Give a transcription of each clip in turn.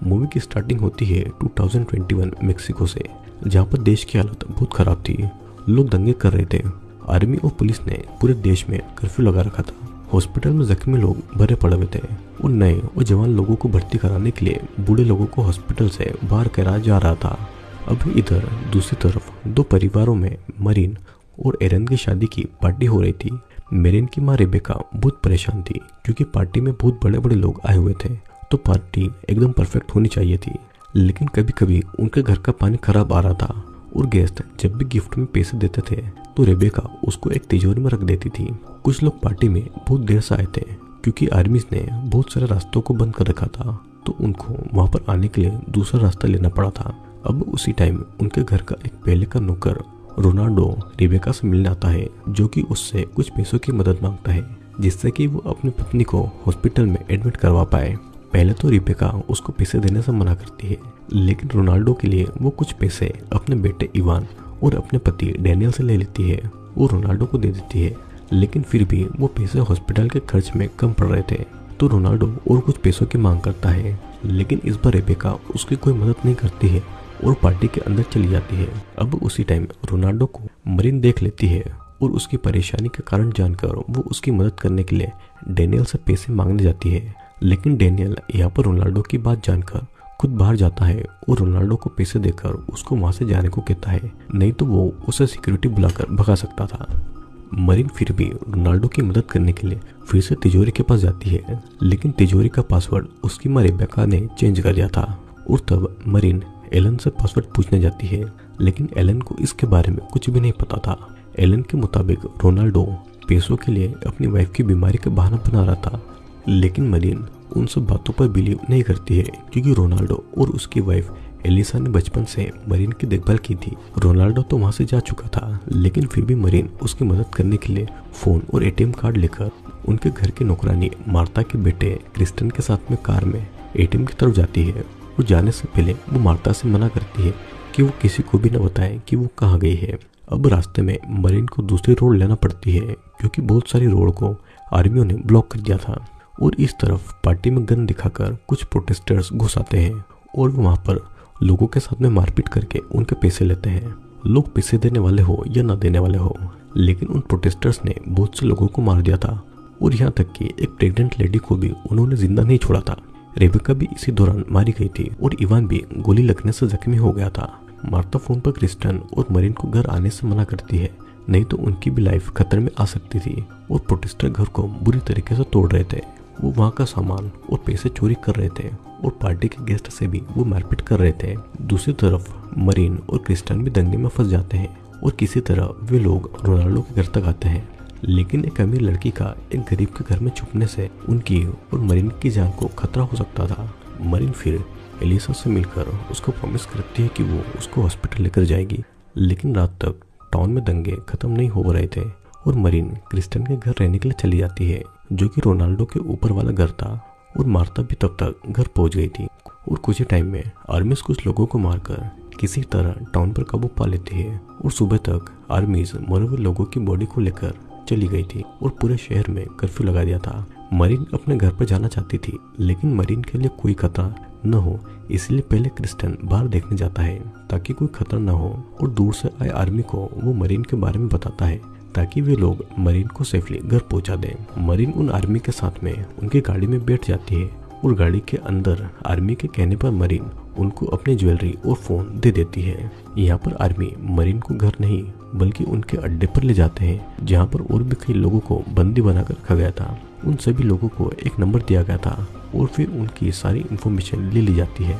Movie की starting होती है 2021 मेक्सिको से, जहाँ पर देश की हालत बहुत खराब थी। लोग दंगे कर रहे थे। आर्मी और पुलिस ने पूरे देश में कर्फ्यू लगा रखा था। हॉस्पिटल में जख्मी लोग भरे पड़े हुए थे और नए और जवान लोगों को भर्ती कराने के लिए बूढ़े लोगों को हॉस्पिटल से बाहर कराया जा रहा था। अब इधर दूसरी तरफ दो परिवारों में मरीन और एरन की शादी की पार्टी हो रही थी। मेरिन की माँ रेबेका बहुत परेशान थी क्योंकि पार्टी में बहुत बड़े बड़े लोग आए हुए थे, तो पार्टी एकदम परफेक्ट होनी चाहिए थी। लेकिन कभी कभी उनके घर का पानी खराब आ रहा था और गेस्ट जब भी गिफ्ट में पैसे देते थे तो रेबेका उसको एक तिजोरी में रख देती थी। कुछ लोग पार्टी में बहुत देर से आए थे क्योंकि आर्मी ने बहुत सारे रास्तों को बंद कर रखा था, तो उनको वहां पर आने के लिए दूसरा रास्ता लेना पड़ा था। अब उसी टाइम उनके घर का एक पहले का नौकर रोनाल्डो रेबेका से मिलने आता है, जो कि उससे कुछ पैसों की मदद मांगता है जिससे कि वो अपनी पत्नी को हॉस्पिटल में एडमिट करवा पाए। पहले तो रेबेका उसको पैसे देने से मना करती है, लेकिन रोनाल्डो के लिए वो कुछ पैसे अपने बेटे इवान और अपने पति डैनियल से ले लेती है और रोनाल्डो को दे देती है। लेकिन फिर भी वो पैसे हॉस्पिटल के खर्च में कम पड़ रहे थे, तो रोनाल्डो और कुछ पैसों की मांग करता है। लेकिन इस बार रेबेका उसकी कोई मदद नहीं करती है और पार्टी के अंदर चली जाती है। अब उसी टाइम रोनाल्डो को मरीन देख लेती है और उसकी परेशानी का कारण जानकर वो उसकी मदद करने के लिए डैनियल से पैसे मांगने जाती है। लेकिन डैनियल यहाँ पर रोनाल्डो की बात जानकर खुद बाहर जाता है और रोनाल्डो को पैसे देकर उसको वहां से जाने को कहता है, नहीं तो वो उसे सिक्योरिटी बुलाकर भगा सकता था। मरीन फिर भी रोनाल्डो की मदद करने के लिए फिर से तिजोरी के पास जाती है, लेकिन तिजोरी का पासवर्ड उसकी माँ रेबेका ने चेंज कर दिया था। और तब मरीन एलन से पासवर्ड पूछने जाती है, लेकिन एलन को इसके बारे में कुछ भी नहीं पता था। एलन के मुताबिक रोनाल्डो पैसों के लिए अपनी वाइफ की बीमारी का बहाना बना रहा था, लेकिन मरीन उन सब बातों पर बिलीव नहीं करती है क्योंकि रोनाल्डो और उसकी वाइफ एलिसा ने बचपन से मरीन की देखभाल की थी। रोनाल्डो तो वहां से जा चुका था, लेकिन फिर भी मरीन उसकी मदद करने के लिए फोन और एटीएम कार्ड लेकर उनके घर की नौकरानी मार्ता के बेटे क्रिस्टन के साथ में कार में एटीएम की तरफ जाती है। और जाने से पहले वो मार्ता से मना करती है कि वो किसी को भी न बताए कि वो कहाँ गई है। अब रास्ते में मरीन को दूसरी रोड लेना पड़ती है क्योंकि बहुत सारी रोड को आर्मियों ने ब्लॉक कर दिया था। और इस तरफ पार्टी में गन दिखाकर कुछ प्रोटेस्टर्स घुस आते हैं और वो वहाँ पर लोगों के साथ में मारपीट करके उनके पैसे लेते हैं। लोग पैसे देने वाले हो या ना देने वाले हो, लेकिन उन प्रोटेस्टर्स ने बहुत से लोगों को मार दिया था और यहाँ तक कि एक प्रेग्नेंट लेडी को भी उन्होंने जिंदा नहीं छोड़ा था। रेबेका भी इसी दौरान मारी गई थी और इवान भी गोली लगने से जख्मी हो गया था। मार्ता फोन पर क्रिस्टन और मरीन को घर आने से मना करती है, नहीं तो उनकी भी लाइफ खतरे में आ सकती थी। और प्रोटेस्टर घर को बुरी तरीके से तोड़ रहे थे। वो वहाँ का सामान और पैसे चोरी कर रहे थे और पार्टी के गेस्ट से भी वो मारपीट कर रहे थे। दूसरी तरफ मरीन और क्रिस्टन भी दंगे में फंस जाते हैं और किसी तरह वे लोग रोनाल्डो के घर तक आते हैं। लेकिन एक अमीर लड़की का एक गरीब के घर में छुपने से उनकी और मरीन की जान को खतरा हो सकता था। मरीन फिर एलिसा से मिलकर उसको प्रॉमिस करती है कि वो उसको हॉस्पिटल लेकर जाएगी। लेकिन रात तक टाउन में दंगे खत्म नहीं हो रहे थे और मरीन क्रिस्टन के घर रहने के लिए चली जाती है, जो कि रोनाल्डो के ऊपर वाला घर था। और मार्ता भी तब तक घर पहुंच गई थी और कुछ ही टाइम में आर्मीज कुछ लोगों को मारकर किसी तरह टाउन पर काबू पा लेती है। और सुबह तक आर्मीज मरे हुए लोगों की बॉडी को लेकर चली गई थी और पूरे शहर में कर्फ्यू लगा दिया था। मरीन अपने घर पर जाना चाहती थी, लेकिन मरीन के लिए कोई खतरा न हो, इसलिए पहले क्रिस्टन बाहर देखने जाता है ताकि कोई खतरा न हो। और दूर से आए आर्मी को वो मरीन के बारे में बताता है ताकि वे लोग मरीन को सेफली घर पहुंचा दें। मरीन उन आर्मी के साथ में उनकी गाड़ी में बैठ जाती है और गाड़ी के अंदर आर्मी के कहने पर मरीन उनको अपनी ज्वेलरी और फोन दे देती है। यहाँ पर आर्मी मरीन को घर नहीं बल्कि उनके अड्डे पर ले जाते हैं, जहाँ पर और भी कई लोगों को बंदी बनाकर रखा गया था। उन सभी लोगों को एक नंबर दिया गया था और फिर उनकी सारी इंफॉर्मेशन ले ली जाती है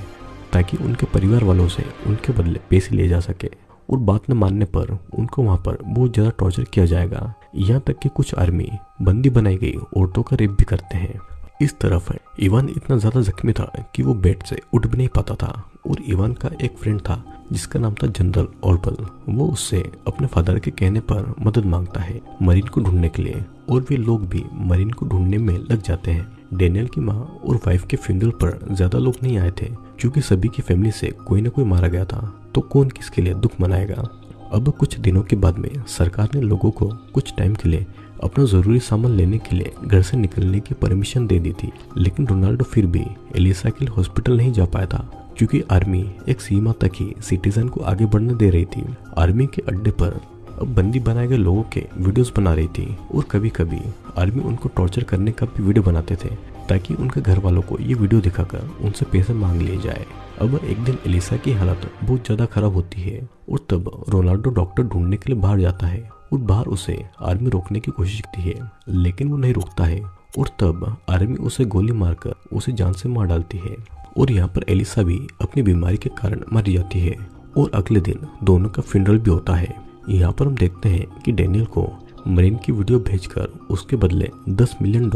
ताकि उनके परिवार वालों से उनके बदले पैसे लिए जा सके। और बात न मानने पर उनको वहाँ पर बहुत ज़्यादा टॉर्चर किया जाएगा, यहाँ तक कि कुछ आर्मी बंदी बनाई गई औरतों का रेप भी करते हैं। इस तरफ इवान इतना ज़्यादा जख्मी था कि वो बेड से उठ भी नहीं पाता था। और इवान का एक फ्रेंड था जिसका नाम था जनरल ऑर्बल। वो उससे अपने फादर के कहने पर मदद मांगता है मरीन को ढूंढने के लिए, और वे लोग भी मरीन को ढूंढने में लग जाते हैं। डेनियल की माँ और वाइफ के फ्यूनरल पर ज्यादा लोग नहीं आए थे क्योंकि सभी की फैमिली से कोई ना कोई मारा गया था, तो कौन किसके लिए दुख मनाएगा। अब कुछ दिनों के बाद में सरकार ने लोगों को कुछ टाइम के लिए अपना जरूरी सामान लेने के लिए घर से निकलने की परमिशन दे दी थी। लेकिन रोनाल्डो फिर भी एलिसा के लिए हॉस्पिटल नहीं जा पाया था क्योंकि आर्मी एक सीमा तक ही सिटीजन को आगे बढ़ने दे रही थी। आर्मी के अड्डे पर अब बंदी बनाए गए लोगों के वीडियोस बना रही थी और कभी कभी आर्मी उनको टॉर्चर करने का भी वीडियो बनाते थे ताकि उनके घर वालों को ये वीडियो दिखाकर उनसे पैसे मांग लिए जाए। अब एक दिन एलिसा की हालत बहुत ज्यादा खराब होती है और तब रोनाल्डो डॉक्टर ढूंढने के लिए बाहर जाता है और बाहर उसे आर्मी रोकने की कोशिश करती है लेकिन वो नहीं रुकता है और तब आर्मी उसे गोली मारकर उसे जान से मार डालती है और यहाँ पर एलिसा भी अपनी बीमारी के कारण मर जाती है और अगले दिन दोनों का फ्यूनरल भी होता है। यहाँ पर हम देखते हैं कि डेनियल को मरीन की वीडियो भेजकर उसके बदले $10 मिलियन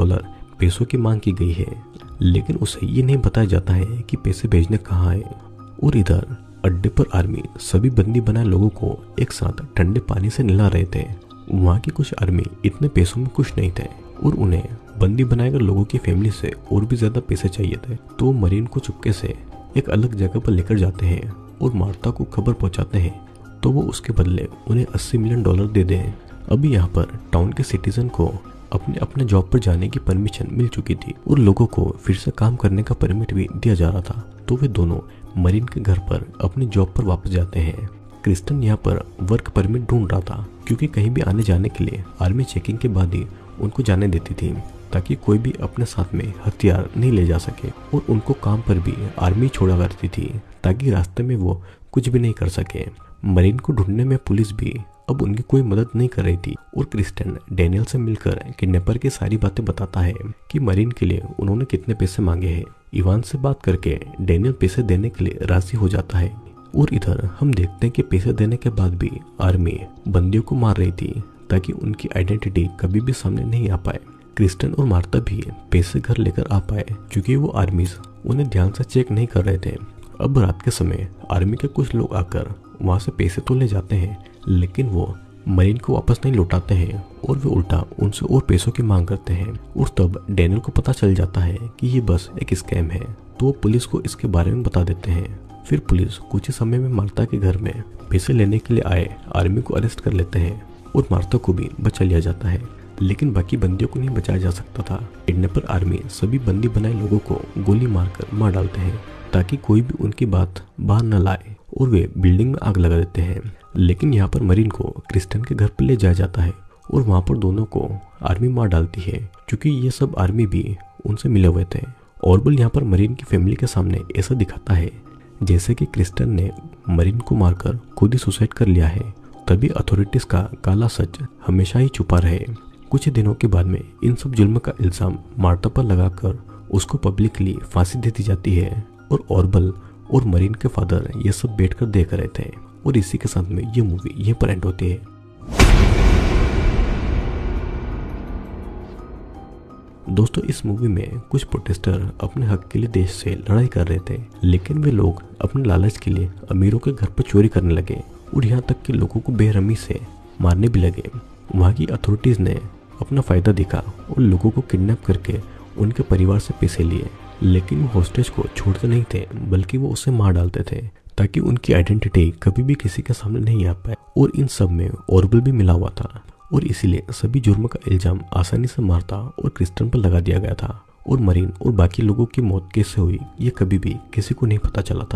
पैसों की मांग की गई है लेकिन उसे ये नहीं बताया जाता है कि पैसे भेजने कहाँ है। और इधर अड्डे पर आर्मी सभी बंदी बनाए लोगों को एक साथ ठंडे पानी से नहला रहे थे। वहाँ की कुछ आर्मी इतने पैसों में खुश नहीं थे और उन्हें बंदी बनाए गए लोगों की फैमिली से और भी ज्यादा पैसे चाहिए थे, तो वो मरीन को चुपके से एक अलग जगह पर लेकर जाते हैं और मार्ता को खबर पहुंचाते हैं तो वो उसके बदले उन्हें $80 मिलियन दे दें। अभी यहाँ पर टाउन के सिटीजन को अपने अपने जॉब पर जाने की परमिशन मिल चुकी थी और लोगों को फिर से काम करने का परमिट भी दिया जा रहा था, तो वे दोनों मरीन के घर पर अपनी जॉब पर वापस जाते हैं। क्रिस्टन यहाँ पर वर्क परमिट ढूंढ रहा था क्योंकि कहीं भी आने जाने के लिए आर्मी चेकिंग के बाद ही उनको जाने देती थी ताकि कोई भी अपने साथ में हथियार नहीं ले जा सके और उनको काम पर भी आर्मी छोड़ा करती थी ताकि रास्ते में वो कुछ भी नहीं कर सके। मरीन को ढूंढने में पुलिस भी अब उनकी कोई मदद नहीं कर रही थी और क्रिस्टन डेनियल से मिलकर किडनैपर की सारी बातें बताता है कि मरीन के लिए उन्होंने कितने पैसे मांगे हैं। इवान से बात करके डेनियल पैसे देने के लिए राजी हो जाता है और इधर हम देखते हैं कि पैसे देने के बाद भी आर्मी बंदियों को मार रही थी ताकि उनकी आइडेंटिटी कभी भी सामने नहीं आ पाए। क्रिस्टन और मार्ता भी पैसे घर लेकर आ पाए क्योंकि वो आर्मीज उन्हें ध्यान से चेक नहीं कर रहे थे। अब रात के समय आर्मी के कुछ लोग आकर वहां से पैसे तो ले जाते हैं लेकिन वो मरीन को वापस नहीं लौटाते हैं और वे उल्टा उनसे और पैसों की मांग करते हैं और तब डेनियल को पता चल जाता है कि ये बस एक स्कैम है, तो वो पुलिस को इसके बारे में बता देते हैं। फिर पुलिस कुछ ही समय में मार्ता के घर में पैसे लेने के लिए आए आर्मी को अरेस्ट कर लेते हैं और मार्ता को भी बचा लिया जाता है लेकिन बाकी बंदियों को नहीं बचाया जा सकता था। किडनैपर आर्मी सभी बंदी बनाए लोगों को गोली मारकर मार डालते हैं ताकि कोई भी उनकी बात बाहर न लाए और वे बिल्डिंग में आग लगा देते हैं। लेकिन यहाँ पर मरीन को क्रिस्टन के घर पर ले जाया जाता है और वहाँ पर दोनों को आर्मी मार डालती है क्योंकि ये सब आर्मी भी उनसे मिले हुए थे। ऑर्बल यहाँ पर मरीन की फैमिली के सामने ऐसा दिखाता है जैसे कि क्रिस्टन ने मरीन को मारकर खुद ही सुसाइड कर लिया है, तभी अथॉरिटीज का काला सच हमेशा ही छुपा रहे। कुछ दिनों के बाद में इन सब जुल्म का इल्जाम मार्ता पर लगाकर उसको पब्लिकली फांसी दे दी जाती है और ऑर्बल और मरीन के फादर ये सब बैठकर देख रहे थे और इसी के साथ में ये मूवी यहीं पर एंड होती है। दोस्तों इस मूवी में कुछ प्रोटेस्टर अपने हक के लिए देश से लड़ाई कर रहे थे लेकिन वे लोग अपने लालच के लिए अमीरों के घर पर चोरी करने लगे और यहाँ तक कि लोगों को बेरहमी से मारने भी लगे। वहाँ की अथॉरिटीज ने अपना फायदा देखा और लोगों को किडनैप करके उनके परिवार से पैसे लिए लेकिन वो हॉस्टेज को छोड़ते नहीं थे बल्कि वो उसे मार डालते थे ताकि उनकी आइडेंटिटी कभी भी किसी के सामने नहीं आ पाए। और इन सब में ऑर्बल भी मिला हुआ था और इसीलिए सभी जुर्म का इल्जाम आसानी से मार्ता और क्रिस्टन पर लगा दिया गया था और मरीन और बाकी लोगों की मौत कैसे हुई ये कभी भी किसी को नहीं पता चला था।